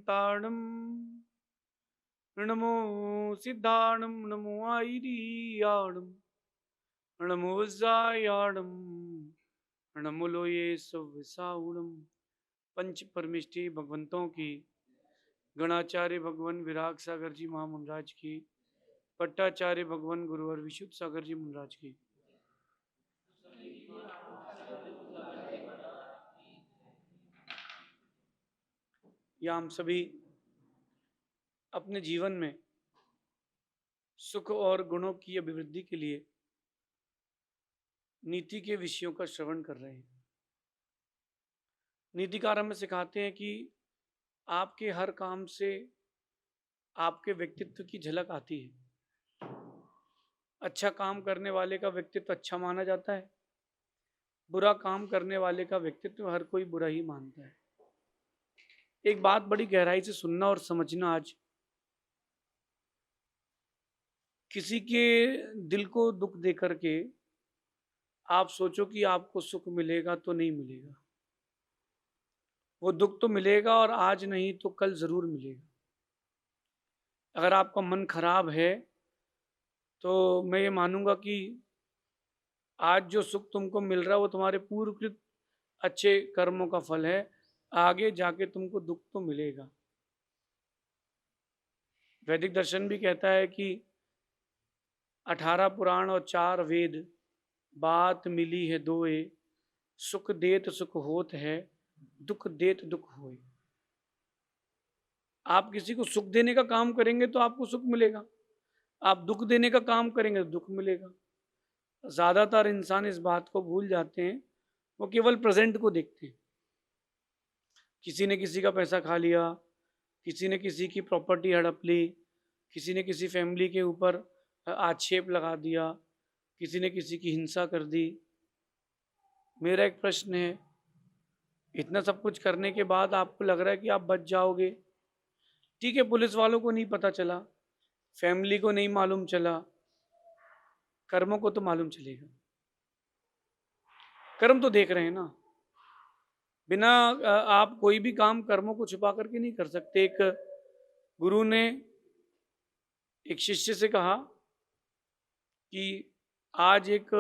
शांताणं नमो सिद्धाणं नमो आयरियाणं नमो वज्रायाणं नमो लोये सव्यसाउणं। पंच परमिष्टि भगवंतों की, गणाचार्य भगवान विराग सागर जी महामंडराज की, पट्टाचार्य भगवान गुरुवर विशुद्ध सागर जी महाराज की। या हम सभी अपने जीवन में सुख और गुणों की अभिवृद्धि के लिए नीति के विषयों का श्रवण कर रहे हैं। नीतिकार हमें सिखाते हैं कि आपके हर काम से आपके व्यक्तित्व की झलक आती है। अच्छा काम करने वाले का व्यक्तित्व अच्छा माना जाता है, बुरा काम करने वाले का व्यक्तित्व हर कोई बुरा ही मानता है। एक बात बड़ी गहराई से सुनना और समझना। आज किसी के दिल को दुख दे करके आप सोचो कि आपको सुख मिलेगा, तो नहीं मिलेगा। वो दुख तो मिलेगा, और आज नहीं तो कल जरूर मिलेगा। अगर आपका मन खराब है तो मैं ये मानूंगा कि आज जो सुख तुमको मिल रहा है वो तुम्हारे पूर्वकृत अच्छे कर्मों का फल है। आगे जाके तुमको दुख तो मिलेगा। वैदिक दर्शन भी कहता है कि 18 पुराण और 4 वेद, बात मिली है दोए, सुख देत सुख होत है, दुख देत दुख होए। आप किसी को सुख देने का काम करेंगे तो आपको सुख मिलेगा, आप दुख देने का काम करेंगे तो दुख मिलेगा। ज्यादातर इंसान इस बात को भूल जाते हैं, वो केवल प्रेजेंट को देखते हैं। किसी ने किसी का पैसा खा लिया, किसी ने किसी की प्रॉपर्टी हड़प ली, किसी ने किसी फैमिली के ऊपर आक्षेप लगा दिया, किसी ने किसी की हिंसा कर दी। मेरा एक प्रश्न है, इतना सब कुछ करने के बाद आपको लग रहा है कि आप बच जाओगे? ठीक है, पुलिस वालों को नहीं पता चला, फैमिली को नहीं मालूम चला, कर्मों को तो मालूम चलेगा। कर्म तो देख रहे हैं ना। बिना आप कोई भी काम कर्मों को छुपा करके नहीं कर सकते। एक गुरु ने एक शिष्य से कहा कि आज एक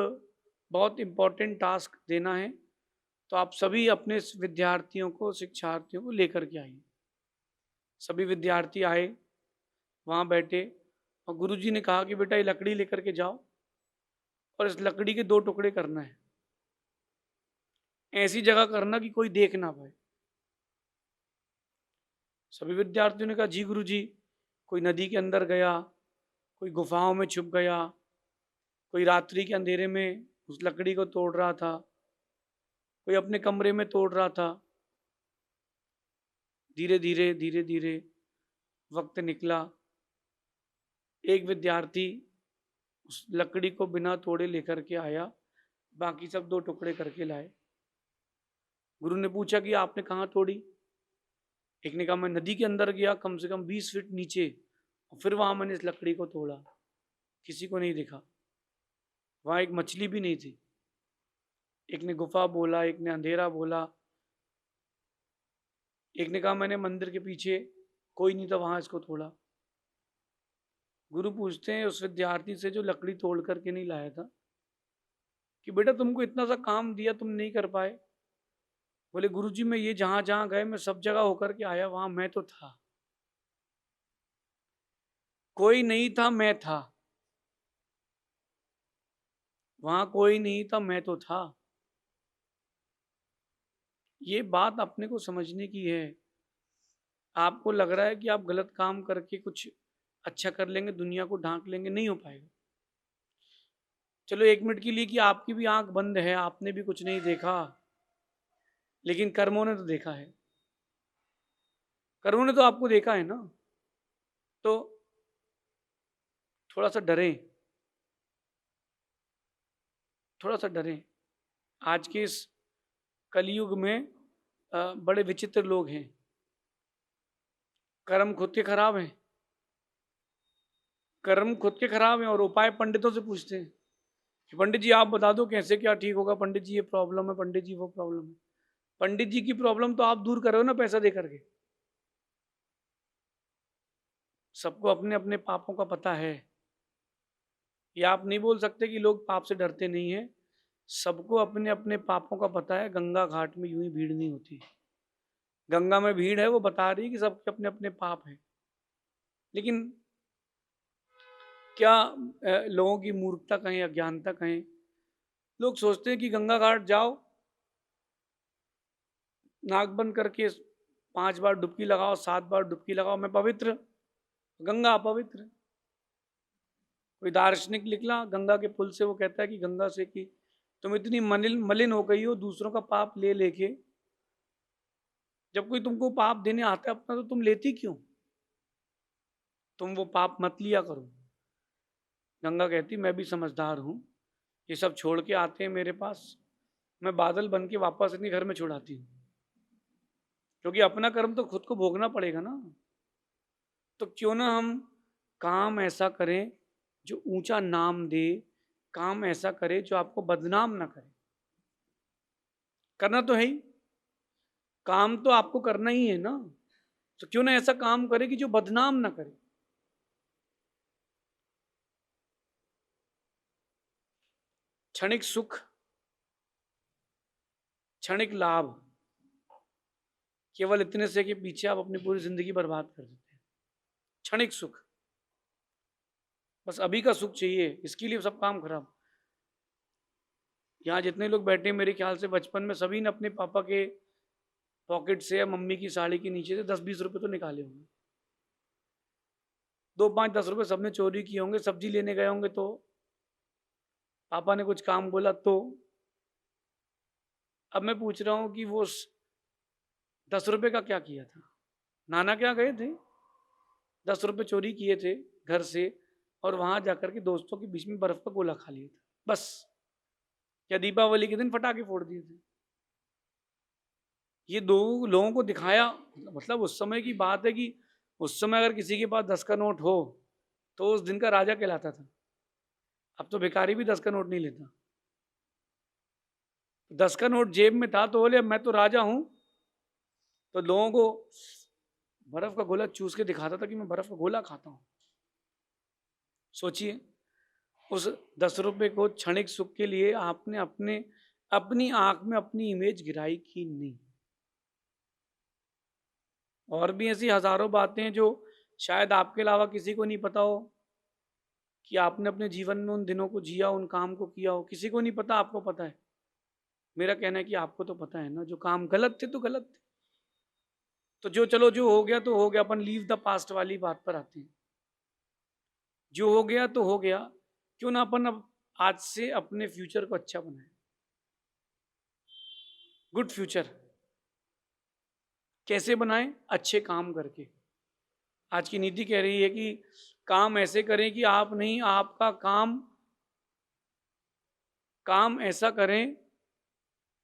बहुत इंपॉर्टेंट टास्क देना है, तो आप सभी अपने विद्यार्थियों को, शिक्षार्थियों को लेकर के आइए। सभी विद्यार्थी आए, वहाँ बैठे, और गुरुजी ने कहा कि बेटा ये लकड़ी लेकर के जाओ, और इस लकड़ी के 2 टुकड़े करना है। ऐसी जगह करना कि कोई देख ना पाए। सभी विद्यार्थियों ने कहा जी गुरुजी। कोई नदी के अंदर गया, कोई गुफाओं में छुप गया, कोई रात्रि के अंधेरे में उस लकड़ी को तोड़ रहा था, कोई अपने कमरे में तोड़ रहा था। धीरे धीरे धीरे धीरे वक्त निकला। एक विद्यार्थी उस लकड़ी को बिना तोड़े लेकर के आया, बाकी सब 2 टुकड़े करके लाए। गुरु ने पूछा कि आपने कहाँ तोड़ी? एक ने कहा मैं नदी के अंदर गया, कम से कम 20 फीट नीचे, और फिर वहां मैंने इस लकड़ी को तोड़ा। किसी को नहीं दिखा, वहां एक मछली भी नहीं थी। एक ने गुफा बोला, एक ने अंधेरा बोला, एक ने कहा मैंने मंदिर के पीछे, कोई नहीं था, वहां इसको तोड़ा। गुरु पूछते हैं उस विद्यार्थी से जो लकड़ी तोड़ करके नहीं लाया था कि बेटा तुमको इतना सा काम दिया, तुम नहीं कर पाए? बोले गुरुजी मैं ये जहां जहां गए, मैं सब जगह होकर के आया, वहां मैं तो था। कोई नहीं था, मैं था। वहां कोई नहीं था, मैं तो था। ये बात अपने को समझने की है। आपको लग रहा है कि आप गलत काम करके कुछ अच्छा कर लेंगे, दुनिया को ढांक लेंगे, नहीं हो पाएगा। चलो 1 मिनट के लिए कि आपकी भी आंख बंद है, आपने भी कुछ नहीं देखा, लेकिन कर्मों ने तो देखा है। कर्मों ने तो आपको देखा है ना। तो थोड़ा सा डरें, थोड़ा सा डरें। आज के इस कलयुग में बड़े विचित्र लोग हैं। कर्म खुद के खराब हैं, कर्म खुद के खराब हैं, और उपाय पंडितों से पूछते हैं कि पंडित जी आप बता दो कैसे क्या ठीक होगा, पंडित जी ये प्रॉब्लम है, पंडित जी वो प्रॉब्लम है। पंडित जी की प्रॉब्लम तो आप दूर करो ना पैसा दे करके। सबको अपने अपने पापों का पता है। ये आप नहीं बोल सकते कि लोग पाप से डरते नहीं हैं। सबको अपने अपने पापों का पता है। गंगा घाट में यूं ही भीड़ नहीं होती। गंगा में भीड़ है, वो बता रही है कि सबके अपने अपने पाप हैं। लेकिन क्या लोगों की मूर्खता कहें, अज्ञानता कहें, लोग सोचते हैं कि गंगा घाट जाओ, नाक बंद करके 5 बार डुबकी लगाओ, 7 बार डुबकी लगाओ, मैं पवित्र। गंगा अपवित्र। कोई दार्शनिक निकला गंगा के पुल से, वो कहता है कि गंगा से कि तुम इतनी मलिन मलिन हो गई हो दूसरों का पाप ले लेके, जब कोई तुमको पाप देने आता है अपना तो तुम लेती क्यों? तुम वो पाप मत लिया करो। गंगा कहती मैं भी समझदार हूँ, ये सब छोड़ के आते हैं मेरे पास, मैं बादल बन के वापस इन्हीं घर में छोड़ाती हूँ, क्योंकि अपना कर्म तो खुद को भोगना पड़ेगा ना। तो क्यों ना हम काम ऐसा करें जो ऊंचा नाम दे, काम ऐसा करे जो आपको बदनाम ना करे। करना तो है ही, काम तो आपको करना ही है ना। तो क्यों ना ऐसा काम करे कि जो बदनाम ना करे। क्षणिक सुख, क्षणिक लाभ, केवल इतने से कि पीछे आप अपनी पूरी जिंदगी बर्बाद कर देते हैं। क्षणिक सुख, बस अभी का सुख चाहिए, इसके लिए सब काम खराब। यहाँ जितने लोग बैठे हैं मेरे ख्याल से बचपन में सभी ने अपने पापा के पॉकेट से या मम्मी की साड़ी के नीचे से 10-20 रुपए तो निकाले होंगे। 2-5-10 रुपए सबने चोरी किए होंगे। सब्जी लेने गए होंगे तो पापा ने कुछ काम बोला तो। अब मैं पूछ रहा हूँ कि वो 10 रुपए का क्या किया था? नाना क्या गए थे, 10 रुपए चोरी किए थे घर से, और वहां जाकर के दोस्तों के बीच में बर्फ का गोला खा लिया था बस। या दीपावली के दिन पटाखे फोड़ दिए थे। ये दो लोगों को दिखाया, मतलब उस समय की बात है कि उस समय अगर किसी के पास 10 का नोट हो तो उस दिन का राजा कहलाता था। अब तो भिखारी भी 10 का नोट नहीं लेता। 10 का नोट जेब में था तो बोले मैं तो राजा हूं, तो लोगों को बर्फ का गोला चूस के दिखाता था कि मैं बर्फ का गोला खाता हूं। सोचिए, उस 10 रुपए को क्षणिक सुख के लिए आपने अपनी आंख में अपनी इमेज गिराई की नहीं। और भी ऐसी हजारों बातें हैं जो शायद आपके अलावा किसी को नहीं पता हो कि आपने अपने जीवन में उन दिनों को जिया, उन काम को किया हो। किसी को नहीं पता, आपको पता है। मेरा कहना है कि आपको तो पता है ना, जो काम गलत थे तो गलत थे। तो जो चलो जो हो गया तो हो गया, अपन लीव द पास्ट वाली बात पर आते हैं। जो हो गया तो हो गया, क्यों ना अपन अब आज से अपने फ्यूचर को अच्छा बनाए। गुड फ्यूचर कैसे बनाएं? अच्छे काम करके। आज की नीति कह रही है कि काम ऐसे करें कि आप नहीं, आपका काम ऐसा करें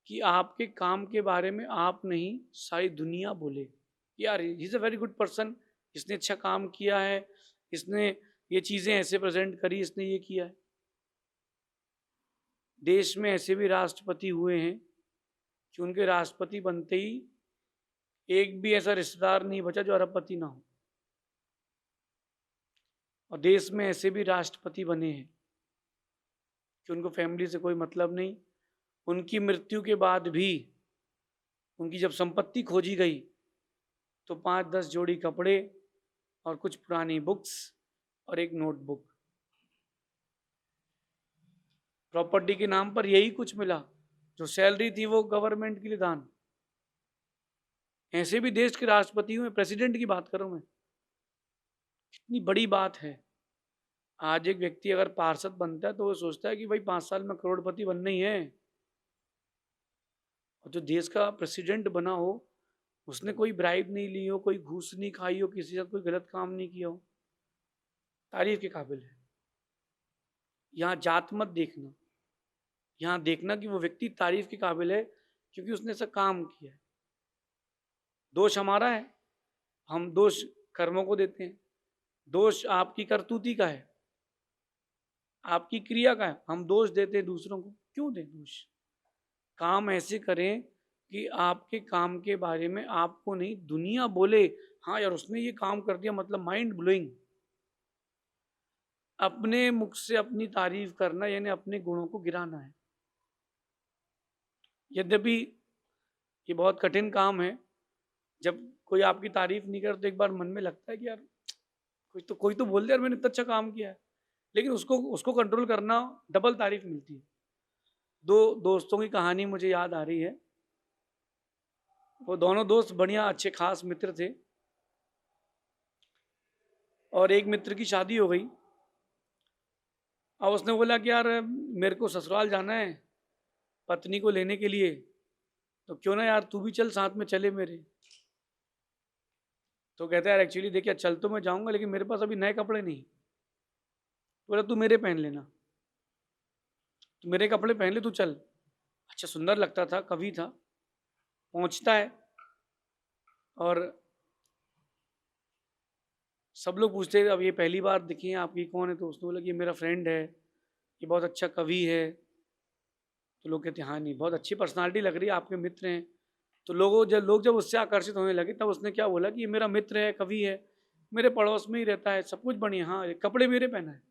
कि आपके काम के बारे में आप नहीं सारी दुनिया बोले यार he is a very good person, इसने अच्छा काम किया है, इसने ये चीजें ऐसे प्रेजेंट करी, इसने ये किया है। देश में ऐसे भी राष्ट्रपति हुए हैं कि उनके राष्ट्रपति बनते ही एक भी ऐसा रिश्तेदार नहीं बचा जो अरबपति ना हो। और देश में ऐसे भी राष्ट्रपति बने हैं कि उनको फैमिली से कोई मतलब नहीं। उनकी मृत्यु के बाद भी उनकी जब संपत्ति खोजी गई तो 5-10 जोड़ी कपड़े और कुछ पुरानी बुक्स और एक नोटबुक, प्रॉपर्टी के नाम पर यही कुछ मिला। जो सैलरी थी वो गवर्नमेंट के लिए दान। ऐसे भी देश के राष्ट्रपति हुए, प्रेसिडेंट की बात करूं मैं। कितनी बड़ी बात है। आज एक व्यक्ति अगर पार्षद बनता है तो वो सोचता है कि भाई 5 साल में करोड़पति बनना ही है। और जो देश का प्रेसिडेंट बना हो उसने कोई ब्राइब नहीं ली हो, कोई घूस नहीं खाई हो, किसी से कोई गलत काम नहीं किया हो, तारीफ के काबिल है। यहाँ जात मत देखना, यहाँ देखना कि वो व्यक्ति तारीफ के काबिल है क्योंकि उसने ऐसा काम किया है। दोष हमारा है, हम दोष कर्मों को देते हैं। दोष आपकी करतूती का है, आपकी क्रिया का है। हम दोष देते हैं दूसरों को, क्यों दें दोष? काम ऐसे करें कि आपके काम के बारे में आपको नहीं दुनिया बोले हाँ यार उसने ये काम कर दिया, मतलब माइंड ब्लोइंग। अपने मुख से अपनी तारीफ करना यानी अपने गुणों को गिराना है। यद्यपि ये बहुत कठिन काम है। जब कोई आपकी तारीफ नहीं करे तो एक बार मन में लगता है कि यार कोई तो बोल दे यार मैंने इतना अच्छा काम किया है। लेकिन उसको उसको कंट्रोल करना, डबल तारीफ मिलती है। दो दोस्तों की कहानी मुझे याद आ रही है। वो दोनों दोस्त बढ़िया अच्छे खास मित्र थे और एक मित्र की शादी हो गई। अब उसने बोला कि यार मेरे को ससुराल जाना है पत्नी को लेने के लिए, तो क्यों ना यार तू भी चल साथ में चले मेरे। तो कहता है यार एक्चुअली देखिए चल तो मैं जाऊंगा लेकिन मेरे पास अभी नए कपड़े नहीं। तो बोला तू मेरे पहन लेना, तू मेरे कपड़े पहन ले, तू चल। अच्छा सुंदर लगता था, कवि था। पहुंचता है और सब लोग पूछते हैं अब ये पहली बार दिखी है आपकी, कौन है? तो उसने बोला कि ये मेरा फ्रेंड है, ये बहुत अच्छा कवि है। तो लोग कहते हैं हाँ नहीं बहुत अच्छी पर्सनालिटी लग रही है, आपके मित्र हैं। तो लोग जब उससे आकर्षित होने लगे तब उसने क्या बोला कि ये मेरा मित्र है, कवि है, मेरे पड़ोस में ही रहता है, सब कुछ बढ़िया, हाँ ये कपड़े मेरे पहना है।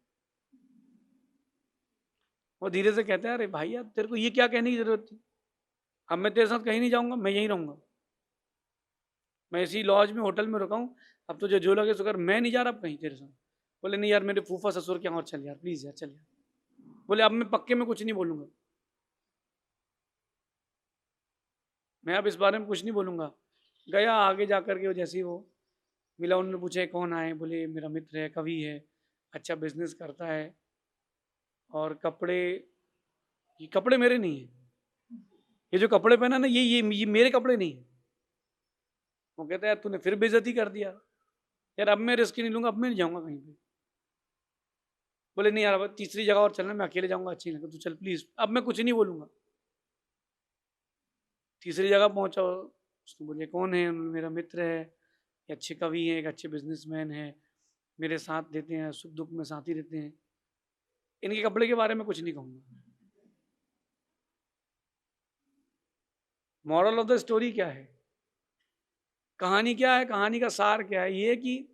वो धीरे से कहता है अरे भाई यार तेरे को ये क्या कहने की जरूरत थी, अब मैं तेरे साथ कहीं नहीं जाऊंगा, मैं यहीं रहूंगा, मैं इसी लॉज में होटल में रुका हूँ, अब तुझे जो लगे सो कर, मैं नहीं जा रहा अब कहीं तेरे साथ। बोले नहीं यार मेरे फूफा ससुर के यहाँ और चल यार प्लीज यार चल यार। बोले अब मैं पक्के में कुछ नहीं बोलूंगा, मैं अब इस बारे में कुछ नहीं बोलूंगा। गया आगे जा करके वो जैसे ही वो मिला, उन्होंने पूछा कौन आए? बोले मेरा मित्र है, कवि है, अच्छा बिजनेस करता है और ये कपड़े मेरे नहीं है, ये जो कपड़े पहना ना ये मेरे कपड़े नहीं है। वो कहता है यार तूने फिर बेइज्जती कर दिया यार, अब मैं रिस्क नहीं लूंगा, अब मैं नहीं जाऊंगा कहीं पे। बोले नहीं यार अब तीसरी जगह और चलना, मैं अकेले जाऊंगा अच्छी नहीं लगे, तू चल प्लीज, अब मैं कुछ नहीं बोलूंगा। तीसरी जगह पहुंचा, उसने बोले कौन है? मेरा मित्र है, ये अच्छे कवि हैं, एक अच्छे बिजनेसमैन है, मेरे साथ देते हैं, सुख दुख में साथ ही रहते हैं, इनके कपड़े के बारे में कुछ नहीं कहूंगा। मॉरल ऑफ द स्टोरी क्या है? कहानी क्या है? कहानी का सार क्या है? ये कि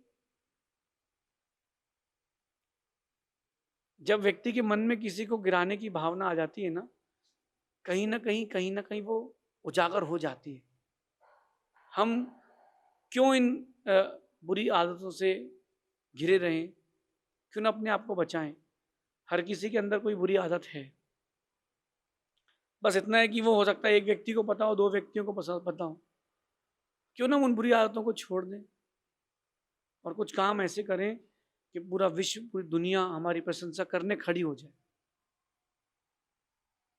जब व्यक्ति के मन में किसी को गिराने की भावना आ जाती है ना, कहीं ना कहीं वो उजागर हो जाती है। हम क्यों इन बुरी आदतों से घिरे रहें? क्यों ना अपने आप को बचाएं? हर किसी के अंदर कोई बुरी आदत है। बस इतना है कि वो हो सकता है एक व्यक्ति को पता हो, दो व्यक्तियों को पता हो। क्यों ना उन बुरी आदतों को छोड़ दें और कुछ काम ऐसे करें कि पूरा विश्व, पूरी दुनिया हमारी प्रशंसा करने खड़ी हो जाए।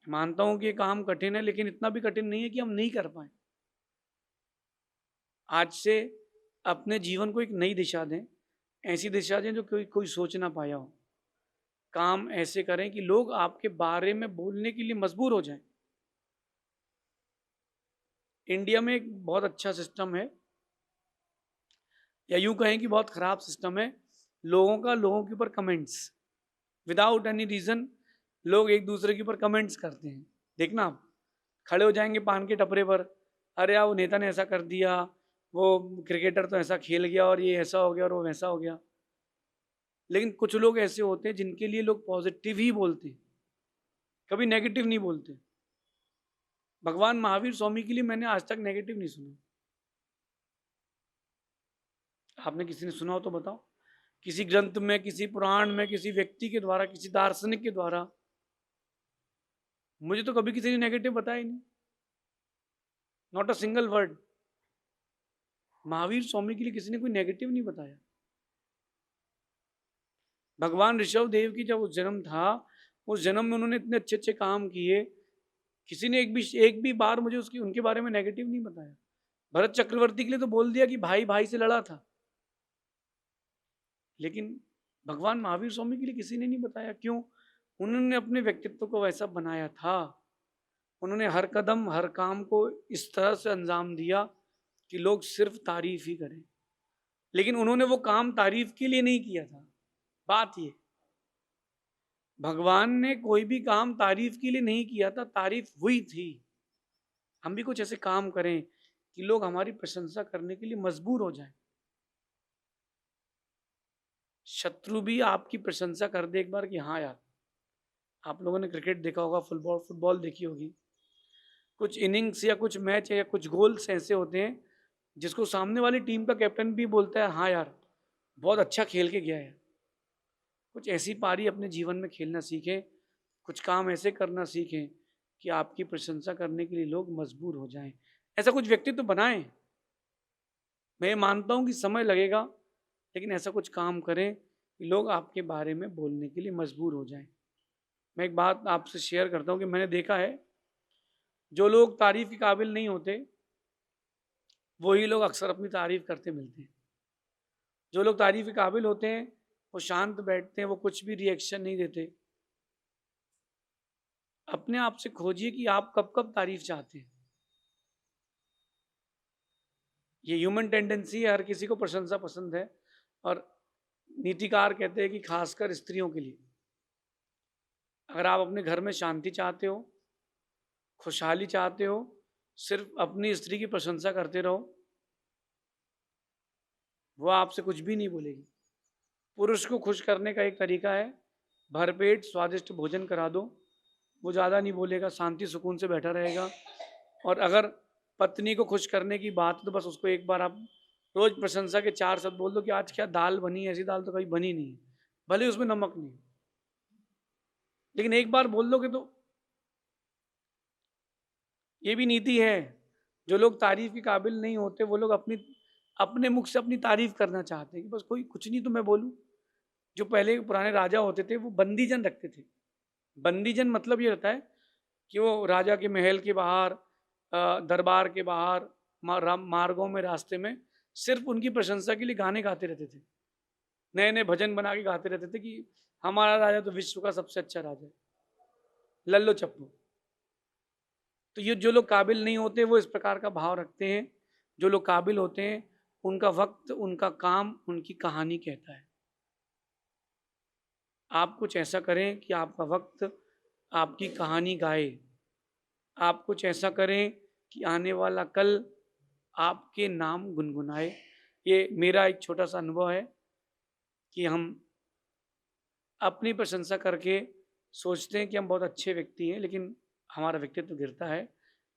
मानता हूं कि ये काम कठिन है लेकिन इतना भी कठिन नहीं है कि हम नहीं कर पाए। आज से अपने जीवन को एक नई दिशा दें, ऐसी दिशा दें जो कोई कोई सोच ना पाया हो। काम ऐसे करें कि लोग आपके बारे में बोलने के लिए मजबूर हो जाएं। इंडिया में एक बहुत अच्छा सिस्टम है, या यूं कहें कि बहुत खराब सिस्टम है, लोगों के ऊपर कमेंट्स विदाउट एनी रीजन। लोग एक दूसरे के ऊपर कमेंट्स करते हैं। देखना आप खड़े हो जाएंगे पान के टपरे पर, अरे यार वो नेता ने ऐसा कर दिया, वो क्रिकेटर तो ऐसा खेल गया और ये ऐसा हो गया और वो वैसा हो गया। लेकिन कुछ लोग ऐसे होते हैं जिनके लिए लोग पॉजिटिव ही बोलते हैं, कभी नेगेटिव नहीं बोलते। भगवान महावीर स्वामी के लिए मैंने आज तक नेगेटिव नहीं सुना। आपने किसी ने सुना हो तो बताओ, किसी ग्रंथ में, किसी पुराण में, किसी व्यक्ति के द्वारा, किसी दार्शनिक के द्वारा। मुझे तो कभी किसी ने नेगेटिव बताया ही नहीं, not a single word. Mahavir Swami के लिए किसी ने कोई नेगेटिव नहीं बताया। भगवान ऋषभ देव की जब जन्म था, उस जन्म में उन्होंने इतने अच्छे अच्छे काम किए, किसी ने एक भी बार मुझे उसकी उनके बारे में नेगेटिव नहीं बताया। भरत चक्रवर्ती के लिए तो बोल दिया कि भाई भाई से लड़ा था, लेकिन भगवान महावीर स्वामी के लिए किसी ने नहीं बताया। क्यों? उन्होंने अपने व्यक्तित्व को वैसा बनाया था, उन्होंने हर कदम हर काम को इस तरह से अंजाम दिया कि लोग सिर्फ तारीफ ही करें। लेकिन उन्होंने वो काम तारीफ के लिए नहीं किया था। बात ये, भगवान ने कोई भी काम तारीफ के लिए नहीं किया था, तारीफ हुई थी। हम भी कुछ ऐसे काम करें कि लोग हमारी प्रशंसा करने के लिए मजबूर हो जाएं। शत्रु भी आपकी प्रशंसा कर दे एक बार कि हाँ यार, आप लोगों ने क्रिकेट देखा होगा, फुटबॉल फुटबॉल देखी होगी। कुछ इनिंग्स या कुछ मैच या कुछ गोल्स ऐसे होते हैं, जिसको सामने वाली टीम का कैप्टन भी बोलता है, हाँ यार, बहुत अच्छा खेल के गया है। कुछ ऐसी पारी अपने जीवन में खेलना सीखें, कुछ काम ऐसे करना सीखें कि आपकी प्रशंसा करने के लिए लोग मजबूर हो जाएं। ऐसा कुछ व्यक्तित्व बनाएं। मैं मानता हूं कि समय लगेगा, लेकिन ऐसा कुछ काम करें कि लोग आपके बारे में बोलने के लिए मजबूर हो जाएं। मैं एक बात आपसे शेयर करता हूं कि मैंने देखा है, जो लोग तारीफ के काबिल नहीं होते, वही लोग अक्सर अपनी तारीफ करते मिलते हैं। जो लोग तारीफ के काबिल होते हैं, वो शांत बैठते हैं, वो कुछ भी रिएक्शन नहीं देते। अपने आप से खोजिए कि आप कब कब तारीफ चाहते हैं। ये ह्यूमन टेंडेंसी है, हर किसी को प्रशंसा पसंद है। और नीतिकार कहते हैं कि खासकर स्त्रियों के लिए, अगर आप अपने घर में शांति चाहते हो, खुशहाली चाहते हो, सिर्फ अपनी स्त्री की प्रशंसा करते रहो, वो आपसे कुछ भी नहीं बोलेगी। पुरुष को खुश करने का एक तरीका है, भरपेट स्वादिष्ट भोजन करा दो, वो ज़्यादा नहीं बोलेगा, शांति सुकून से बैठा रहेगा। और अगर पत्नी को खुश करने की बात, तो बस उसको एक बार आप रोज प्रशंसा के 4 शब्द बोल दो कि आज क्या दाल बनी है, ऐसी दाल तो कभी बनी नहीं है, भले उसमें नमक नहीं, लेकिन एक बार बोल दोगे तो। ये भी नीति है, जो लोग तारीफ के काबिल नहीं होते, वो लोग अपनी अपने मुख से अपनी तारीफ करना चाहते हैं कि बस कोई कुछ नहीं तो मैं बोलूं। जो पहले पुराने राजा होते थे, वो बंदीजन रखते थे। बंदीजन मतलब ये रहता है कि वो राजा के महल के बाहर, दरबार के बाहर, मार्गों में, रास्ते में सिर्फ उनकी प्रशंसा के लिए गाने गाते रहते थे। नए नए भजन बना के गाते रहते थे कि हमारा राजा तो विश्व का सबसे अच्छा राजा है, लल्लो चप्पू। तो ये जो लोग काबिल नहीं होते, वो इस प्रकार का भाव रखते हैं। जो लोग काबिल होते हैं, उनका वक्त, उनका काम, उनकी कहानी कहता है। आप कुछ ऐसा करें कि आपका वक्त आपकी कहानी गाए। आप कुछ ऐसा करें कि आने वाला कल आपके नाम गुनगुनाए। ये मेरा एक छोटा सा अनुभव है कि हम अपनी प्रशंसा करके सोचते हैं कि हम बहुत अच्छे व्यक्ति हैं, लेकिन हमारा व्यक्तित्व गिरता है।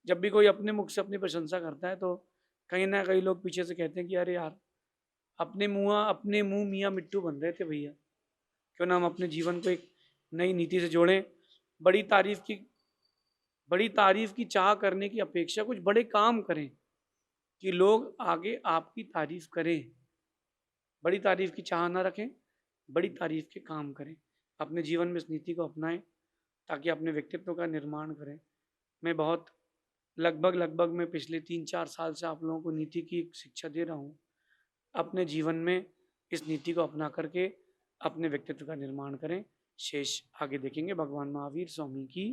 जब भी कोई अपने मुख से अपनी प्रशंसा करता है, तो कहीं ना कहीं लोग पीछे से कहते हैं कि अरे यार, अपने मुंह मियाँ मिट्टू बन रहे थे भैया, क्यों ना हम अपने जीवन को एक नई नीति से जोड़ें। बड़ी तारीफ की बड़ी तारीफ की चाह करने की अपेक्षा कुछ बड़े काम करें कि लोग आगे आपकी तारीफ करें। बड़ी तारीफ की चाह ना रखें, बड़ी तारीफ के काम करें। अपने जीवन में इस नीति को अपनाएं, ताकि अपने व्यक्तित्व का निर्माण करें। मैं बहुत लगभग मैं पिछले 3-4 साल से आप लोगों को नीति की एक शिक्षा दे रहा हूँ। अपने जीवन में इस नीति को अपना करके अपने व्यक्तित्व का निर्माण करें। शेष आगे देखेंगे। भगवान महावीर स्वामी की